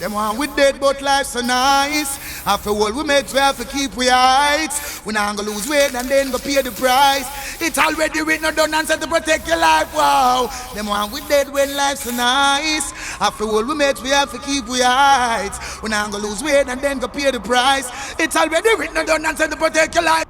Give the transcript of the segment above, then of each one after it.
Them one we dead but life so nice. After all we make, we have to keep we heights. We not gonna lose weight and then go pay the price. It's already written done and said to protect your life. Wow. Them one we dead when life's so nice. After all we make, we have to keep we heights. We not gonna lose weight and then go pay the price. It's already written done and said to protect your life.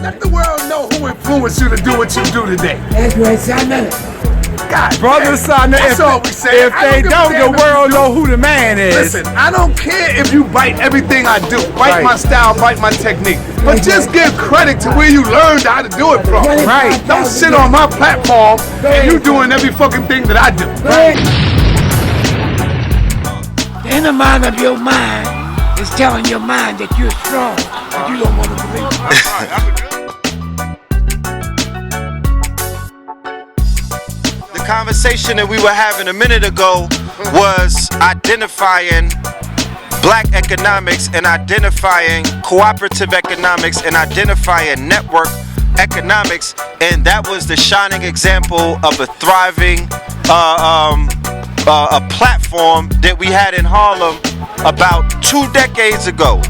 Let the world know who influenced you to do what you do today. That's right, son. God, brother, son, that's all we say. If they don't, the world know who the man is. Listen, I don't care if you bite everything I do. Bite my style, bite my technique. But just give credit to where you learned how to do it from. Right. Don't sit on my platform and you doing every fucking thing that I do. Right. The inner mind of your mind is telling your mind that you're strong, but you don't want to believe it. The conversation that we were having a minute ago was identifying black economics and identifying cooperative economics and identifying network economics, and that was the shining example of a thriving a platform that we had in Harlem about 2 decades ago.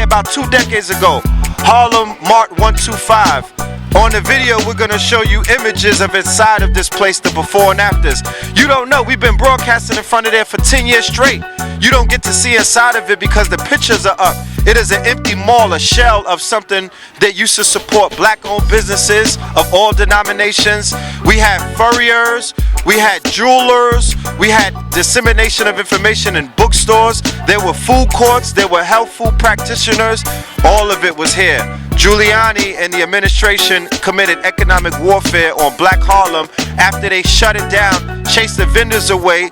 About 2 decades ago. Harlem Mart 125. On the video, we're gonna show you images of inside of this place, the before and afters. You don't know, we've been broadcasting in front of there for 10 years straight. You don't get to see inside of it because the pictures are up. It is an empty mall, a shell of something that used to support black-owned businesses of all denominations. We had furriers, we had jewelers, we had dissemination of information in bookstores. There were food courts, there were health food practitioners. All of it was here. Giuliani and the administration committed economic warfare on Black Harlem after they shut it down, chased the vendors away.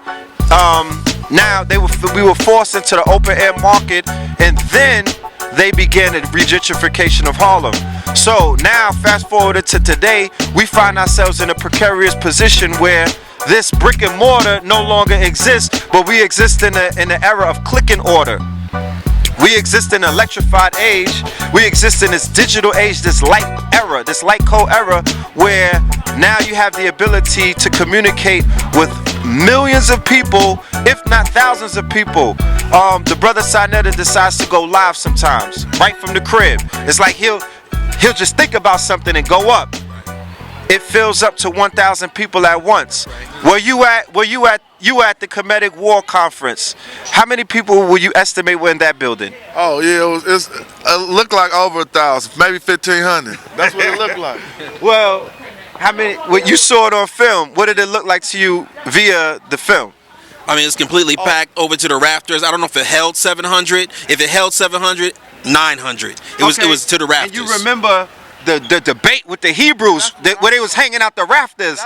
Now we were forced into the open air market, and then they began a gentrification of Harlem. So now, fast forward to today, we find ourselves in a precarious position where this brick and mortar no longer exists, but we exist in the era of click and order. We exist in an electrified age. We exist in this digital age, this light era, this light code era, where now you have the ability to communicate with millions of people, if not thousands of people. The brother Sinetta decides to go live sometimes, right from the crib. It's like he'll just think about something and go up. It fills up to 1,000 people at once. Where you at the Cooperative War Conference? How many people will you estimate were in that building? Oh yeah, it looked like over 1,000, maybe 1,500. That's what it looked like. Well, how many? When you saw it on film, what did it look like to you via the film? I mean, it's completely packed over to the rafters. I don't know if it held 700. If it held 700, 900. It was to the rafters. And you remember the debate with the Hebrews where they was hanging out the rafters.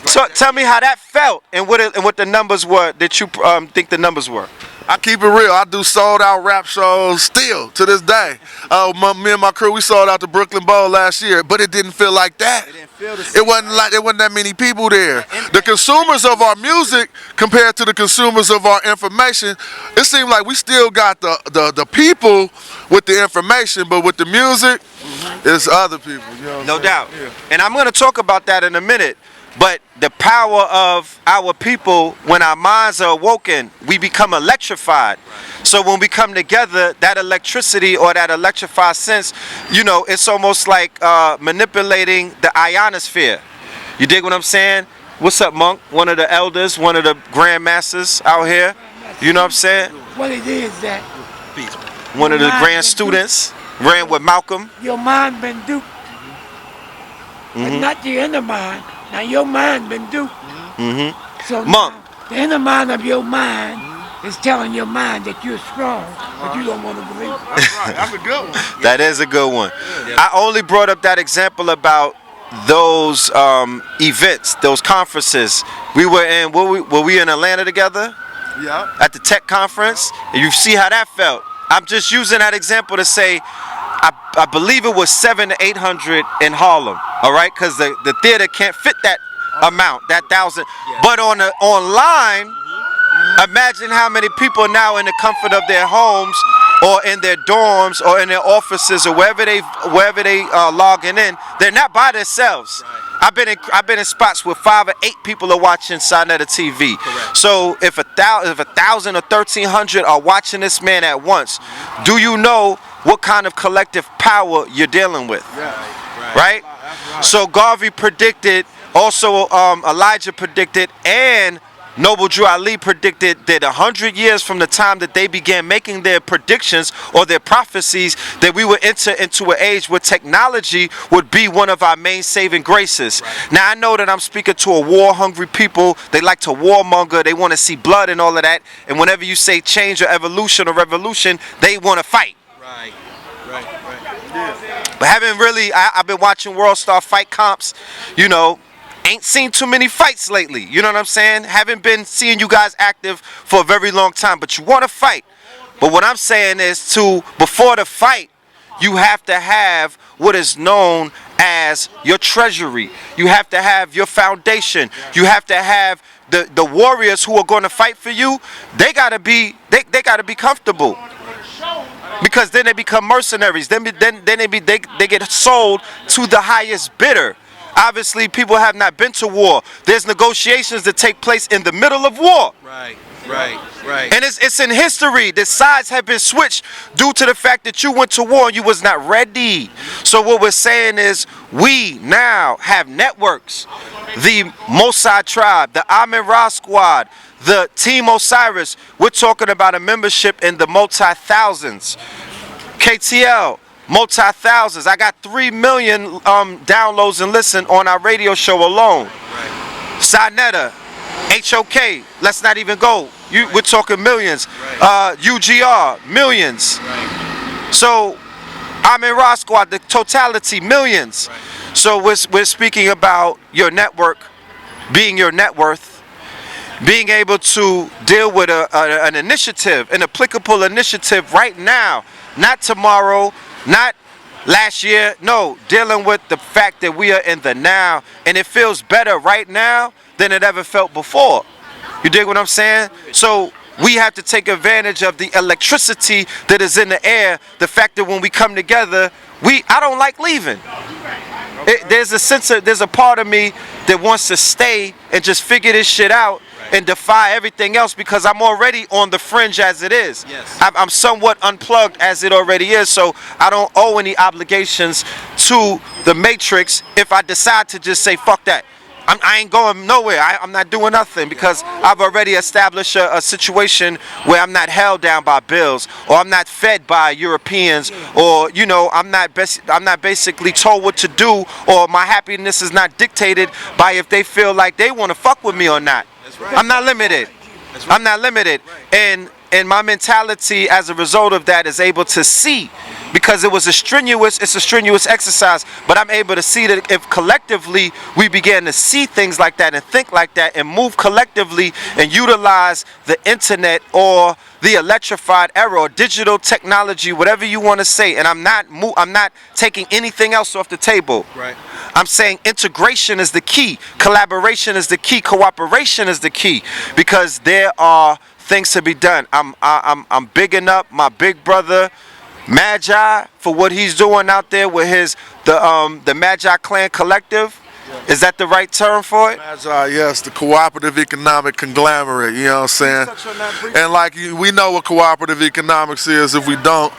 So tell me how that felt and what the numbers were that you think the numbers were. I keep it real. I do sold out rap shows still to this day. Me and my crew, we sold out the Brooklyn Bowl last year, but it didn't feel like that. It wasn't that many people there. The consumers of our music compared to the consumers of our information, it seemed like we still got the people with the information, but with the music, it's other people. You know no doubt. Yeah. And I'm going to talk about that in a minute. But the power of our people, when our minds are awoken, we become electrified. So when we come together, that electricity or that electrified sense, it's almost like manipulating the ionosphere. You dig what I'm saying? What's up, Monk? One of the elders, one of the grandmasters out here. You know what I'm saying? What it is that one of the grand students ran with Malcolm. Your mind been duped, but not your inner mind. Now your mind been duped. So Monk, the inner mind of your mind is telling your mind that you're strong, but you don't want to believe it. That's a good one. That is a good one. I only brought up that example about those events, those conferences. We were in. Were we in Atlanta together? Yeah. At the tech conference, and you see how that felt. I'm just using that example to say, I believe it was 700 to 800 in Harlem. All right, because the theater can't fit that amount, that 1,000. But online, imagine how many people now in the comfort of their homes or in their dorms or in their offices or wherever they logging in, they're not by themselves. I've been in spots where 5 or 8 people are watching Sinetta TV. Correct. So if 1,000 or 1,300 are watching this man at once, do you know what kind of collective power you're dealing with? Right? So Garvey predicted, also Elijah predicted, and Noble Drew Ali predicted that 100 years from the time that they began making their predictions or their prophecies, that we would enter into an age where technology would be one of our main saving graces. Right. Now I know that I'm speaking to a war-hungry people. They like to warmonger. They want to see blood and all of that. And whenever you say change or evolution or revolution, they want to fight. Right. But I've been watching World Star fight comps, you know. Ain't seen too many fights lately, you know what I'm saying? Haven't been seeing you guys active for a very long time, but you want to fight. But what I'm saying is before the fight, you have to have what is known as your treasury. You have to have your foundation. You have to have the warriors who are going to fight for you. They gotta be comfortable. Because then they become mercenaries. Then they get sold to the highest bidder. Obviously, people have not been to war. There's negotiations that take place in the middle of war. Right. And it's in history. The sides have been switched due to the fact that you went to war and you was not ready. So what we're saying is we now have networks. The Mossad tribe, the Amin-Ra squad, the Team Osiris. We're talking about a membership in the multi-thousands. KTL. Multi-thousands. I got 3 million downloads and listen on our radio show alone. Sinetta, HOK, let's not even go. We're talking millions. UGR, millions. So Amin-Ra squad, the totality, millions. So we're speaking about your network being your net worth, being able to deal with an initiative, an applicable initiative right now, not tomorrow, not last year, no, dealing with the fact that we are in the now, and it feels better right now than it ever felt before. You dig what I'm saying? So we have to take advantage of the electricity that is in the air, the fact that when we come together, I don't like leaving. There's a part of me that wants to stay and just figure this shit out and defy everything else, because I'm already on the fringe as it is. Yes. I'm somewhat unplugged as it already is, so I don't owe any obligations to the Matrix if I decide to just say, fuck that. I ain't going nowhere. I'm not doing nothing, because I've already established a situation where I'm not held down by bills, or I'm not fed by Europeans, or I'm not basically told what to do, or my happiness is not dictated by if they feel like they want to fuck with me or not. I'm not limited. I'm not limited. And my mentality as a result of that is able to see, because it's a strenuous exercise, but I'm able to see that if collectively we begin to see things like that and think like that and move collectively and utilize the internet or the electrified era or digital technology, whatever you want to say, and I'm not taking anything else off the table. Right. I'm saying integration is the key, collaboration is the key, cooperation is the key, because there are things to be done. I'm bigging up my big brother Magi for what he's doing out there with the Magi Clan Collective. Is that the right term for it? Magi, yes, the cooperative economic conglomerate, you know what I'm saying? And like we know what cooperative economics is. If we don't,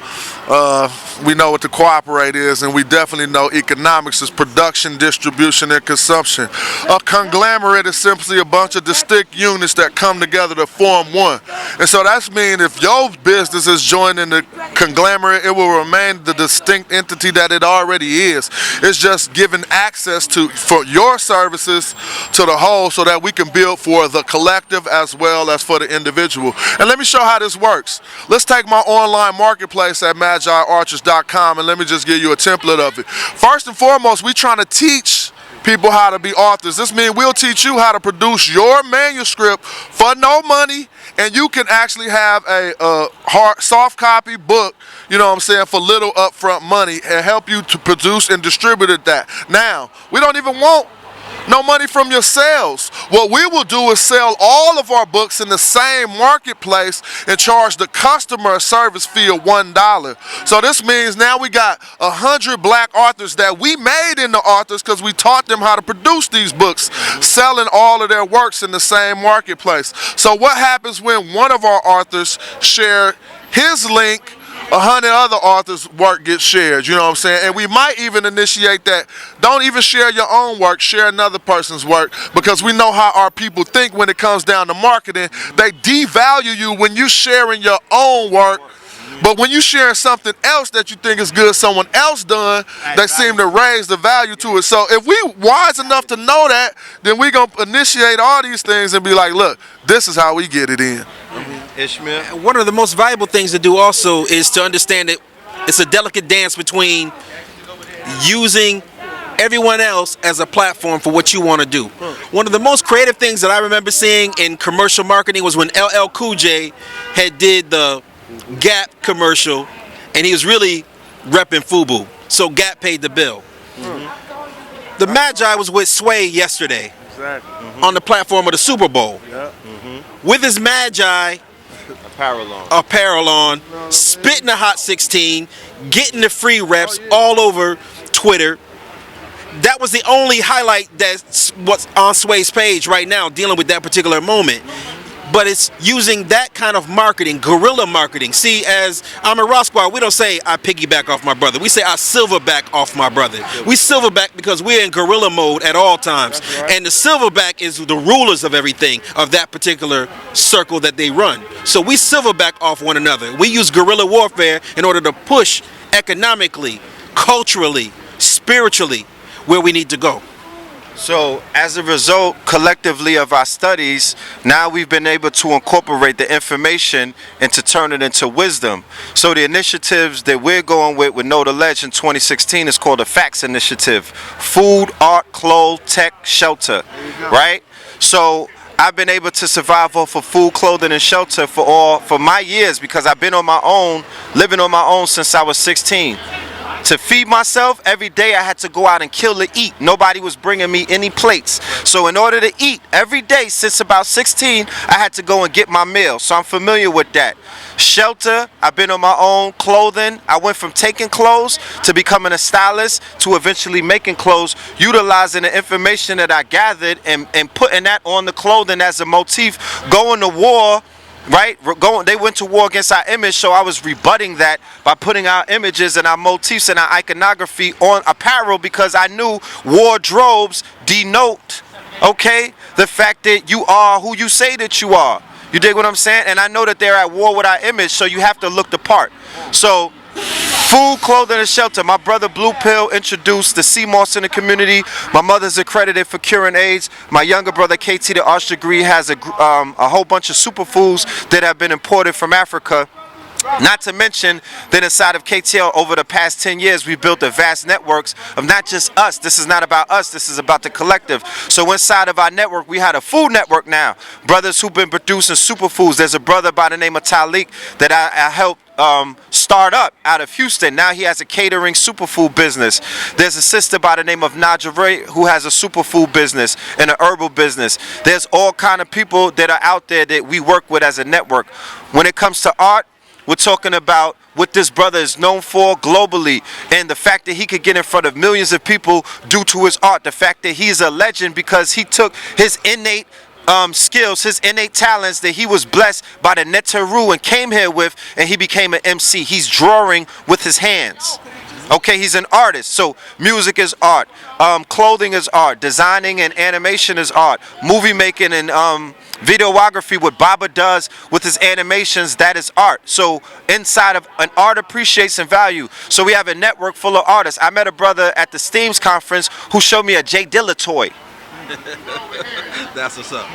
we know what the cooperate is, and we definitely know economics is production, distribution, and consumption. A conglomerate is simply a bunch of distinct units that come together to form one. And so that's mean if your business is joining the conglomerate, it will remain the distinct entity that it already is. It's just giving access for your services to the whole, so that we can build for the collective as well as for the individual. And let me show how this works. Let's take my online marketplace at MagiArchers.com, and let me just give you a template of it. First and foremost, we're trying to teach people how to be authors. This means we'll teach you how to produce your manuscript for no money, and you can actually have a soft copy book, you know what I'm saying, for little upfront money, and help you to produce and distribute that. Now, we don't even want No money from your sales. What we will do is sell all of our books in the same marketplace and charge the customer a service fee of $1. So this means now we got 100 black authors that we made into authors because we taught them how to produce these books, selling all of their works in the same marketplace. So what happens when one of our authors share his link, 100 other authors' work gets shared, you know what I'm saying? And we might even initiate that. Don't even share your own work, share another person's work, because we know how our people think when it comes down to marketing. They devalue you when you're sharing your own work, but when you sharing something else that you think is good someone else done, they seem to raise the value to it. So if we wise enough to know that, then we gonna initiate all these things and be like, look, this is how we get it in. Ishmael? One of the most valuable things to do also is to understand that it's a delicate dance between using everyone else as a platform for what you want to do. One of the most creative things that I remember seeing in commercial marketing was when LL Cool J had did the Gap commercial, and he was really repping FUBU. So Gap paid the bill. The Magi was with Sway yesterday on the platform of the Super Bowl. With his Magi apparel on, spitting the Hot 16, getting the free reps all over Twitter. That was the only highlight that's what's on Sway's page right now, dealing with that particular moment. But it's using that kind of marketing, guerrilla marketing. See, as I'm a Rock Squad, we don't say I piggyback off my brother. We say I silverback off my brother. We silverback because we're in guerrilla mode at all times. And the silverback is the rulers of everything, of that particular circle that they run. So we silverback off one another. We use guerrilla warfare in order to push economically, culturally, spiritually where we need to go. So as a result, collectively, of our studies, now we've been able to incorporate the information and to turn it into wisdom. So the initiatives that we're going with Know the Ledge in 2016 is called the FACTS Initiative. Food, art, clothes, tech, shelter, right? So I've been able to survive off of food, clothing, and shelter for my years, because I've been on my own, living on my own since I was 16. To feed myself, every day I had to go out and kill to eat. Nobody was bringing me any plates. So in order to eat, every day since about 16, I had to go and get my meal. So I'm familiar with that. Shelter, I've been on my own. Clothing, I went from taking clothes to becoming a stylist to eventually making clothes, utilizing the information that I gathered and putting that on the clothing as a motif. Going to war, right? They went to war against our image, so I was rebutting that by putting our images and our motifs and our iconography on apparel, because I knew wardrobes denote, okay, the fact that you are who you say that you are. You dig what I'm saying? And I know that they're at war with our image, so you have to look the part. So food, clothing, and shelter. My brother Blue Pill introduced the sea moss in the community. My mother's accredited for curing AIDS. My younger brother KT, the arts degree, has a whole bunch of superfoods that have been imported from Africa. Not to mention that inside of KTL over the past 10 years, we've built a vast networks of not just us. This is not about us. This is about the collective. So inside of our network, we had a food network now. Brothers who've been producing superfoods. There's a brother by the name of Talik that I helped start up out of Houston. Now he has a catering superfood business. There's a sister by the name of Naja Ray who has a superfood business and an herbal business. There's all kind of people that are out there that we work with as a network. When it comes to art, we're talking about what this brother is known for globally, and the fact that he could get in front of millions of people due to his art. The fact that he's a legend because he took his innate skills, his innate talents that he was blessed by the Neteru and came here with, and he became an MC. He's drawing with his hands. Okay, he's an artist. So music is art, clothing is art, designing and animation is art, movie making and videography, what Baba does with his animations, that is art. So inside of an art appreciates and value. So we have a network full of artists. I met a brother at the Steams conference who showed me a Jay Dilla toy. That's what's up.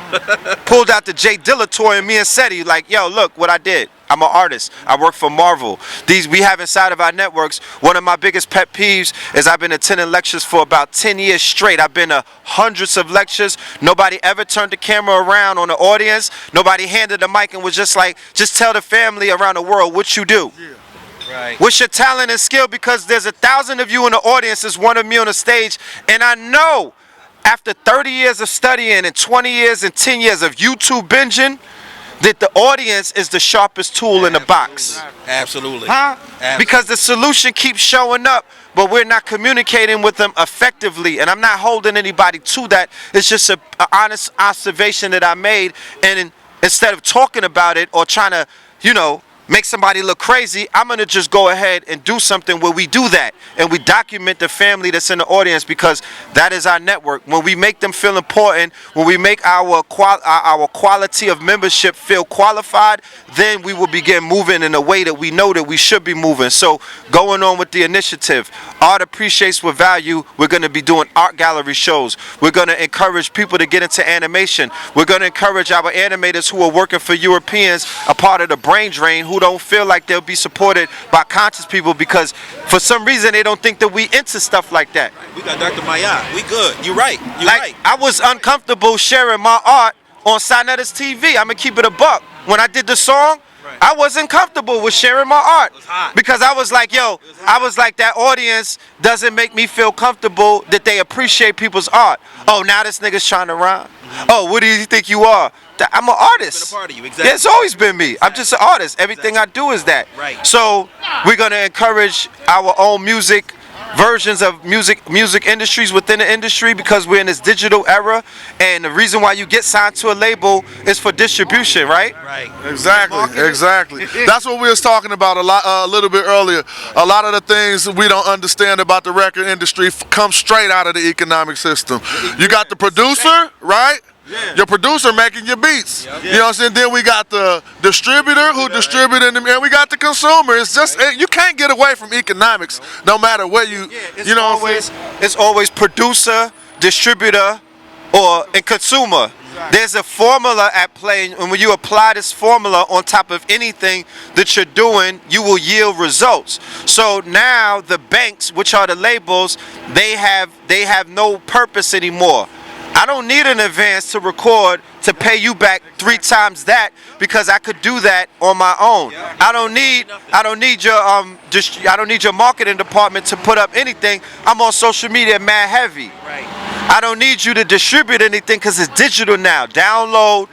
Pulled out the Jay Dilla toy and me and said, he like, yo, look what I did. I'm an artist. I work for Marvel. These we have inside of our networks. One of my biggest pet peeves is I've been attending lectures for about 10 years straight. I've been to hundreds of lectures. Nobody ever turned the camera around on the audience. Nobody handed the mic and was just like, just tell the family around the world what you do. Right. What's your talent and skill? Because there's 1,000 of you in the audience. There's one of me on the stage. And I know after 30 years of studying and 20 years and 10 years of YouTube binging, that the audience is the sharpest tool in the box. Absolutely. Huh? Absolutely. Because the solution keeps showing up, but we're not communicating with them effectively. And I'm not holding anybody to that. It's just an honest observation that I made. And instead of talking about it or trying to, make somebody look crazy, I'm going to just go ahead and do something where we do that. And we document the family that's in the audience, because that is our network. When we make them feel important, when we make our quality of membership feel qualified, then we will begin moving in a way that we know that we should be moving. So going on with the initiative, Art Appreciates with Value, we're going to be doing art gallery shows. We're going to encourage people to get into animation. We're going to encourage our animators who are working for Europeans, a part of the brain drain, who don't feel like they'll be supported by conscious people because for some reason they don't think that we into stuff like that. We got Dr. Maya. We good. You're right. You're right. I was uncomfortable sharing my art on Sinetta's TV. I'm going to keep it a buck. When I did the song, I wasn't comfortable with sharing my art because I was like, that audience doesn't make me feel comfortable that they appreciate people's art. Oh, now this nigga's trying to rhyme. Oh, what do you think you are? I'm an artist. It's been a part of you, exactly. Yeah, it's always been me. I'm just an artist. Everything I do is that. Right. So we're gonna encourage our own music versions of music industries within the industry, because we're in this digital era, and the reason why you get signed to a label is for distribution, right? Right. Exactly. That's what we was talking about a little bit earlier. A lot of the things we don't understand about the record industry come straight out of the economic system. You got the producer, right? Yeah. Your producer making your beats. Yep. You know what I'm saying? Then we got the distributor who distributing them, and we got the consumer. It's just you can't get away from economics, no matter where you. It's always producer, distributor, and consumer. Exactly. There's a formula at play, and when you apply this formula on top of anything that you're doing, you will yield results. So now the banks, which are the labels, they have no purpose anymore. I don't need an advance to record to pay you back 3 times that, because I could do that on my own. I don't need your marketing department to put up anything. I'm on social media mad heavy. Right. I don't need you to distribute anything because it's digital now. Download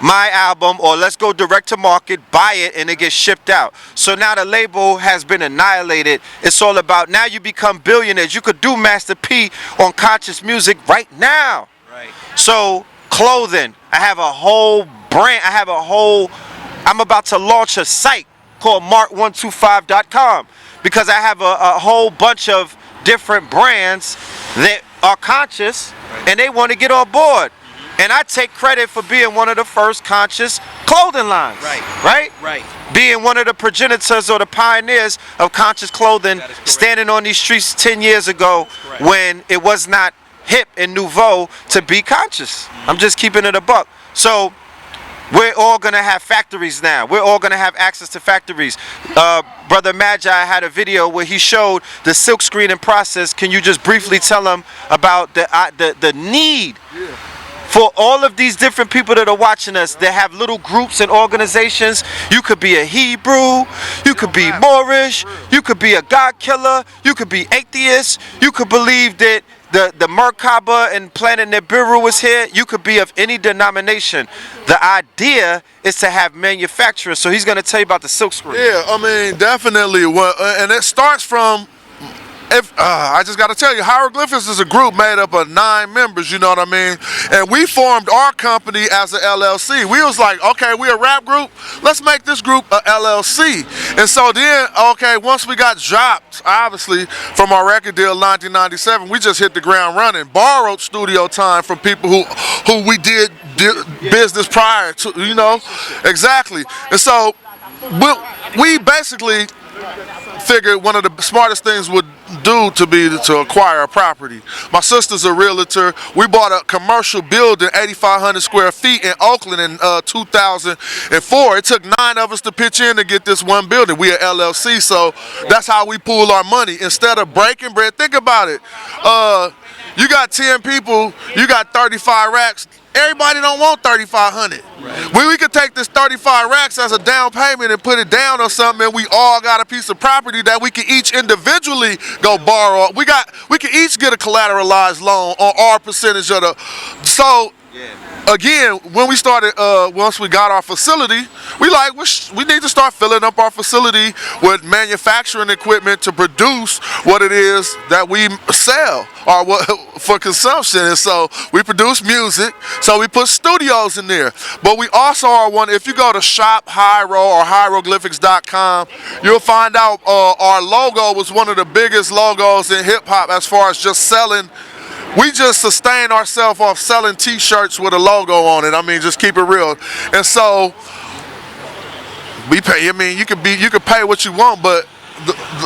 my album, or let's go direct to market, buy it, and it gets shipped out. So now the label has been annihilated. It's all about now you become billionaires. You could do Master P on conscious music right now. Right. So clothing, I have a whole brand. I'm about to launch a site called mark125.com, because I have a whole bunch of different brands that are conscious and they want to get on board. And I take credit for being one of the first conscious clothing lines. Right? Being one of the progenitors or the pioneers of conscious clothing, standing on these streets 10 years ago when it was not hip and nouveau to be conscious. I'm just keeping it a buck. So we're all going to have factories now. We're all going to have access to factories. Brother Magi had a video where he showed the silk screening process. Can you just briefly tell them about the need for all of these different people that are watching us that have little groups and organizations? You could be a Hebrew, you could be Moorish, you could be a God killer, you could be atheist, you could believe that the Merkaba and Planet Nibiru is here. You could be of any denomination. The idea is to have manufacturers. So he's going to tell you about the silk screen. Yeah, I mean, definitely. And it starts from, I just got to tell you, Hieroglyphics is a group made up of 9 members, you know what I mean? And we formed our company as an LLC. We was like, okay, we're a rap group. Let's make this group a LLC. And so then, okay, once we got dropped, obviously, from our record deal in 1997, we just hit the ground running. Borrowed studio time from people who we did business prior to, you know? Exactly. And so we basically figured one of the smartest things would do to acquire a property. My sister's a realtor. We bought a commercial building, 8,500 square feet in Oakland in 2004. It took 9 of us to pitch in to get this one building. We are LLC, so that's how we pool our money. Instead of breaking bread, think about it. You got 10 people, you got 35 racks. Everybody don't want 3,500. Right. We could take this 35 racks as a down payment and put it down on something, and we all got a piece of property that we can each individually go borrow. We can each get a collateralized loan on our percentage of the. So. Again, when we started, once we got our facility, we need to start filling up our facility with manufacturing equipment to produce what it is that we sell or what for consumption. And so we produce music, so we put studios in there. But we also are one. If you go to Shop Hyro or hieroglyphics.com, you'll find out our logo was one of the biggest logos in hip hop as far as just selling. We just sustain ourselves off selling T-shirts with a logo on it. I mean, just keep it real. And so we pay. I mean, you could pay what you want, but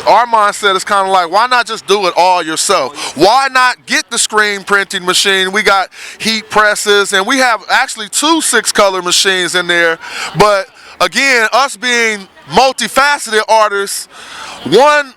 our mindset is kind of like, why not just do it all yourself? Why not get the screen printing machine? We got heat presses, and we have actually 2 6-color machines in there. But again, us being multifaceted artists, one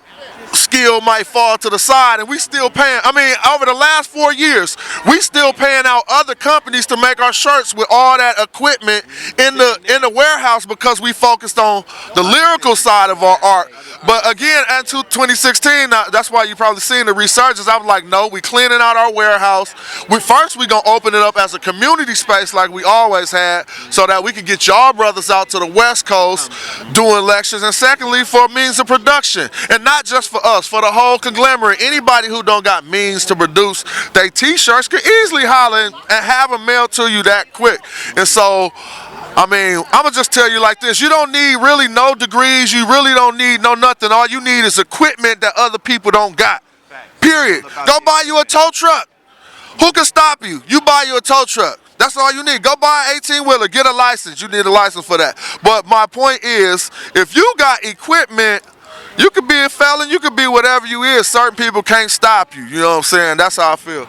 skill might fall to the side, and we still paying. I mean, over the last 4 years, we still paying out other companies to make our shirts with all that equipment in the warehouse because we focused on the lyrical side of our art. But again, until 2016, that's why you probably seen the resurgence. I was like, no, we cleaning out our warehouse. We gonna open it up as a community space like we always had, so that we can get y'all brothers out to the West Coast doing lectures. And secondly, for means of production, and not just for us, for the whole conglomerate. Anybody who don't got means to produce their T-shirts can easily holler and have them mailed to you that quick. And so, I mean, I'm gonna just tell you like this: you don't need really no degrees. You really don't need no nothing. All you need is equipment that other people don't got. Period. Go buy you a tow truck. Who can stop you? You buy you a tow truck. That's all you need. Go buy an 18-wheeler. Get a license. You need a license for that. But my point is, if you got equipment, you could be a felon, you could be whatever you is. Certain people can't stop you. You know what I'm saying? That's how I feel.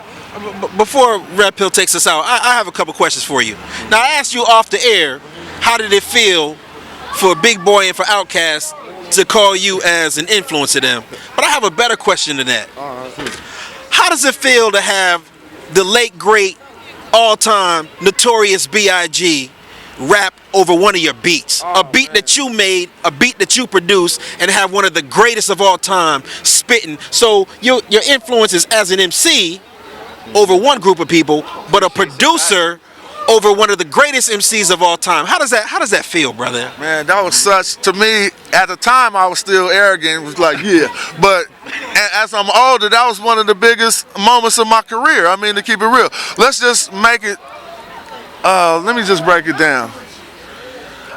Before Redpill takes us out, I have a couple questions for you. Now, I asked you off the air, how did it feel for Big Boy and for Outkast to call you as an influence to them? But I have a better question than that. How does it feel to have the late, great, all-time Notorious B.I.G. rap over one of your beats, a beat that you made, a beat that you produced, and have one of the greatest of all time spitting? So your influence is as an MC over one group of people, but a producer over one of the greatest MCs of all time. How does that feel, brother? Man, that was such, to me, at the time I was still arrogant. It was like, yeah. But as I'm older, that was one of the biggest moments of my career. I mean, to keep it real. Let's just make it, let me just break it down.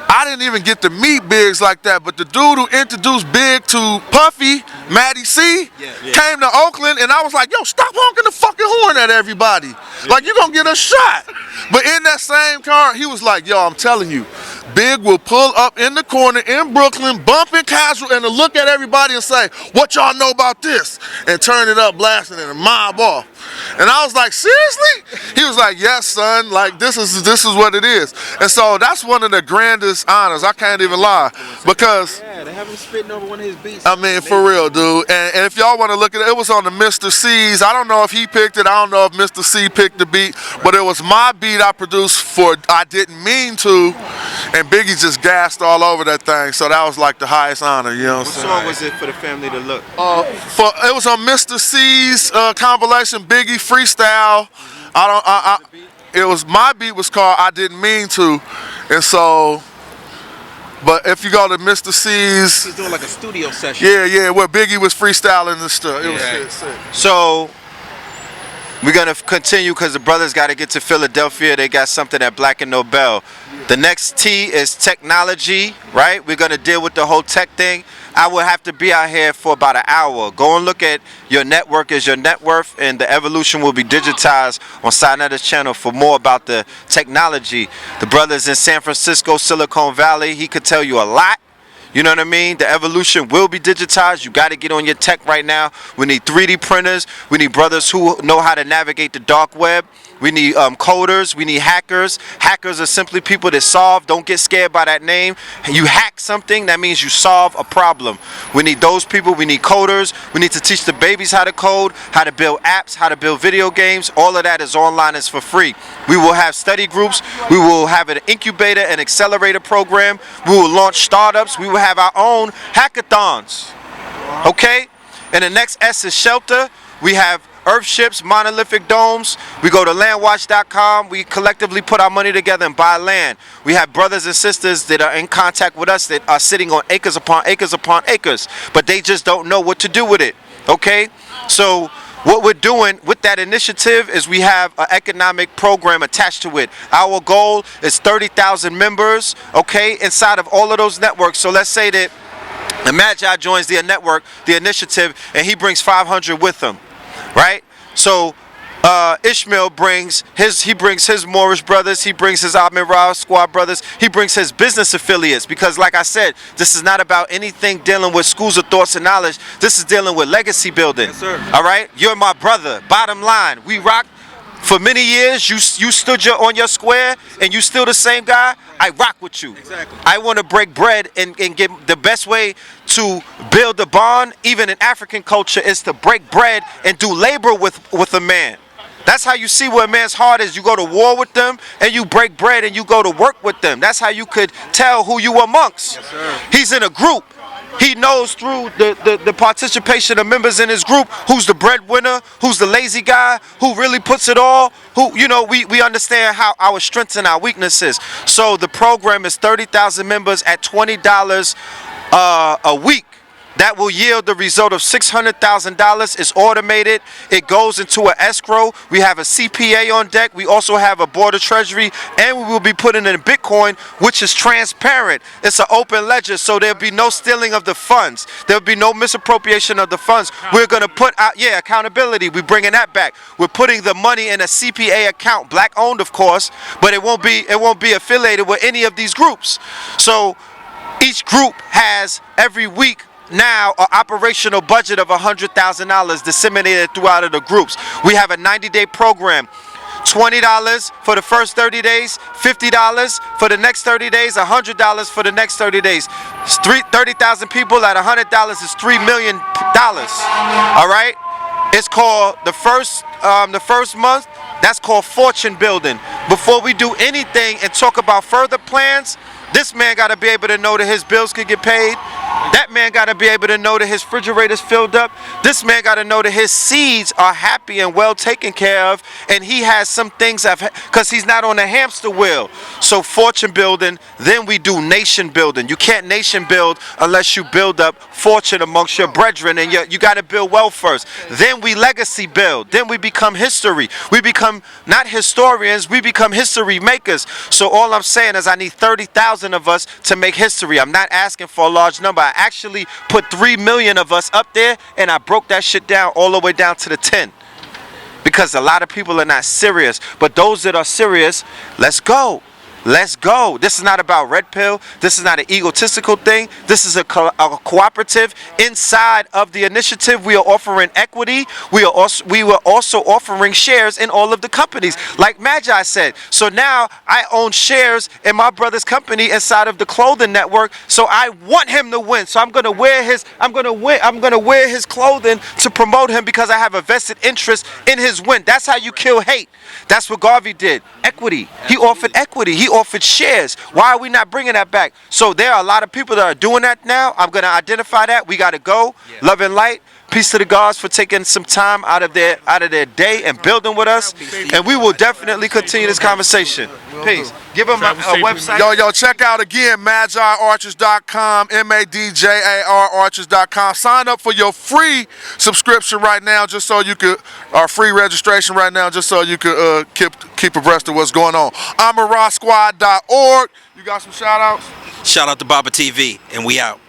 I didn't even get to meet Biggs like that, but the dude who introduced Big to Puffy, Matty C, came to Oakland, and I was like, yo, stop honking the fucking horn at everybody. Like, you gonna get a shot. But in that same car, he was like, yo, I'm telling you, Big will pull up in the corner in Brooklyn, bumping casual, and to look at everybody and say, what y'all know about this? And turn it up, blasting it, and mob off. And I was like, seriously? He was like, yes, son, like this is what it is. And so that's one of the grandest honors. I can't even lie. Because they have him spitting over one of his beats. I mean, for real, dude. And if y'all want to look at it, it was on the Mr. C's. I don't know if he picked it. I don't know if Mr. C picked the beat. But it was my beat I produced for I Didn't Mean To. And Biggie just gassed all over that thing. So that was like the highest honor, you know what I'm saying? What song was it for the family to look? It was on Mr. C's compilation, Biggie Freestyle. It was, my beat was called I Didn't Mean To. And so, but if you go to Mr. C's, he's doing like a studio session. Yeah, where Biggie was freestyling and stuff. It was sick. So we're gonna continue because the brothers got to get to Philadelphia. They got something at Black and Nobel. The next T is technology, right? We're gonna deal with the whole tech thing. I will have to be out here for about an hour. Go and look at Your Network is Your Net Worth, and the evolution will be digitized on Sinetta's channel for more about the technology. The brothers in San Francisco, Silicon Valley, he could tell you a lot. You know what I mean? The evolution will be digitized. You got to get on your tech right now. We need 3D printers. We need brothers who know how to navigate the dark web. We need coders. We need hackers. Hackers are simply people that solve. Don't get scared by that name. You hack something, that means you solve a problem. We need those people. We need coders. We need to teach the babies how to code, how to build apps, how to build video games. All of that is online. It's for free. We will have study groups. We will have an incubator and accelerator program. We will launch startups. We will have our own hackathons. Okay? And the next S is shelter. We have earthships, monolithic domes. We go to landwatch.com. We collectively put our money together and buy land. We have brothers and sisters that are in contact with us that are sitting on acres upon acres upon acres, but they just don't know what to do with it. Okay? So what we're doing with that initiative is we have an economic program attached to it. Our goal is 30,000 members, okay, inside of all of those networks. So let's say that the Magi joins the network, the initiative, and he brings 500 with him. Right? So Ishmael brings his Moorish brothers, he brings his Ahmed Ra Squad brothers, he brings his business affiliates, because like I said, this is not about anything dealing with schools of thoughts and knowledge. This is dealing with legacy building. Yes, sir. All right? You're my brother. Bottom line, we rock. For many years, you stood on your square, and you still the same guy. I rock with you. Exactly. I want to break bread and get the best way to build a bond, even in African culture, is to break bread and do labor with a man. That's how you see where a man's heart is. You go to war with them, and you break bread, and you go to work with them. That's how you could tell who you amongst. Yes, sir. He's in a group. He knows through the participation of members in his group who's the breadwinner, who's the lazy guy, who really puts it all, who, you know, we understand how our strengths and our weaknesses. So the program is 30,000 members at $20 a week. That will yield the result of $600,000. It's automated. It goes into an escrow. We have a CPA on deck. We also have a board of treasury, and we will be putting in Bitcoin, which is transparent. It's an open ledger, so there'll be no stealing of the funds. There'll be no misappropriation of the funds. We're gonna put out, accountability. We're bringing that back. We're putting the money in a CPA account, black owned, of course, but it won't be affiliated with any of these groups. So each group has every week now an operational budget of $100,000 disseminated throughout of the groups. We have a 90-day program. $20 for the first 30 days, $50 for the next 30 days, $100 for the next 30 days. 30,000 people at $100 is $3 million. All right? It's called the first month. That's called fortune building. Before we do anything and talk about further plans, this man got to be able to know that his bills could get paid. That man got to be able to know that his refrigerator's filled up. This man got to know that his seeds are happy and well taken care of, and he has some things because he's not on a hamster wheel. So fortune building, then we do nation building. You can't nation build unless you build up fortune amongst your brethren, and you got to build wealth first. Then we legacy build. Then we become history. We become not historians, we become history makers. So all I'm saying is I need 30,000 of us to make history. I'm not asking for a large number. I actually put 3 million of us up there, and I broke that shit down all the way down to the 10. Because a lot of people are not serious. But those that are serious, let's go. Let's go. This is not about Redpill. This is not an egotistical thing. This is a cooperative. Inside of the initiative, we are offering equity. We were also offering shares in all of the companies, like Magi said. So now I own shares in my brother's company inside of the clothing network. So I want him to win. So I'm gonna wear his. I'm gonna wear his clothing to promote him because I have a vested interest in his win. That's how you kill hate. That's what Garvey did. Equity. He offered equity. He offered shares. Why are we not bringing that back? So there are a lot of people that are doing that now. I'm going to identify that. We got to go. Yeah. Love and light. Peace to the gods for taking some time out of their day and building with us. And we will definitely continue this conversation. Peace. Give them a website. Yo, check out again, MagiArchers.com, MADJAR Archers.com. Sign up for your free subscription right now, just so you could, our free registration right now, just so you could keep abreast of what's going on. AmadRaSquad.org. You got some shout outs? Shout out to Baba TV, and we out.